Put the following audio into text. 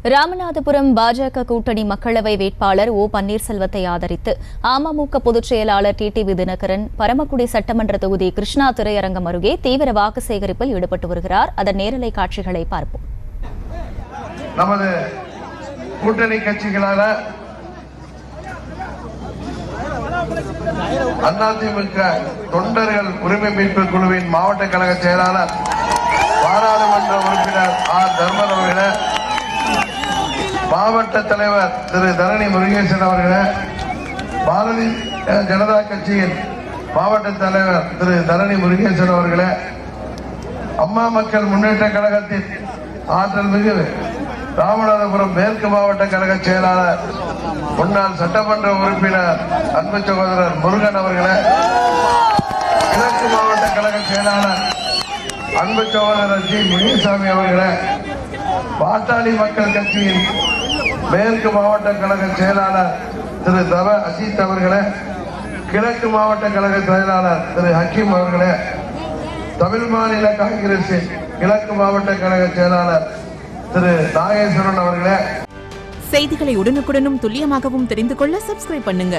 ராமநாதபுரம் பாஜக கூட்டணி மக்களவை வேட்பாளர் ஓ பன்னீர்செல்வத்தை ஆதரித்து அமமுக பொதுச் செயலாளர் டிடிவி தினகரன் பரமக்குடி சட்டமன்ற தொகுதி கிருஷ்ணா திரையரங்கம் அருகே தீவிர வாக்கு சேகரிப்பில் ஈடுபட்டு வருகிறார். அதன் நேரலை காட்சிகளை பார்ப்போம். நமது கூட்டணி கட்சிகளான அதிமுக தொண்டர்கள் உரிமை மீட்பு குழுவின் மாவட்ட கழக செயலாளர் பாராளுமன்ற உறுப்பினர் ஆர் தர்மன் அவர்களே, மாவட்ட தலைவர் திரு தரணி முருகேசன் அவர்களே, பாரதிய ஜனதா கட்சியின் மாவட்ட தலைவர் திரு தரணி முருகேசன் அவர்களே, அம்மா மக்கள் முன்னேற்ற கழகத்தின் ஆற்றல் மிகு ராமநாதபுரம் மேற்கு மாவட்ட கழக செயலாளர் முன்னாள் சட்டமன்ற உறுப்பினர் அன்பு சகோதரர் முருகன் அவர்களே, கிழக்கு மாவட்ட கழக செயலாளர் அன்பு சகோதரர் ஜி முனிசாமி அவர்களே, பாட்டாளி மக்கள் கட்சியின் மேற்கு மாவட்ட கழக செயலாளர் திரு தவ அஜித் அவர்களே, கிழக்கு மாவட்ட கழக செயலாளர் திரு ஹக்கீம் அவர்களே, தமிழ் மாநில காங்கிரசின் கிழக்கு மாவட்ட கழக செயலாளர் திரு நாகேஸ்வரன் அவர்களே. செய்திகளை உடனுக்குடனும் துல்லியமாகவும் தெரிந்து கொள்ள சப்ஸ்கிரைப் பண்ணுங்க.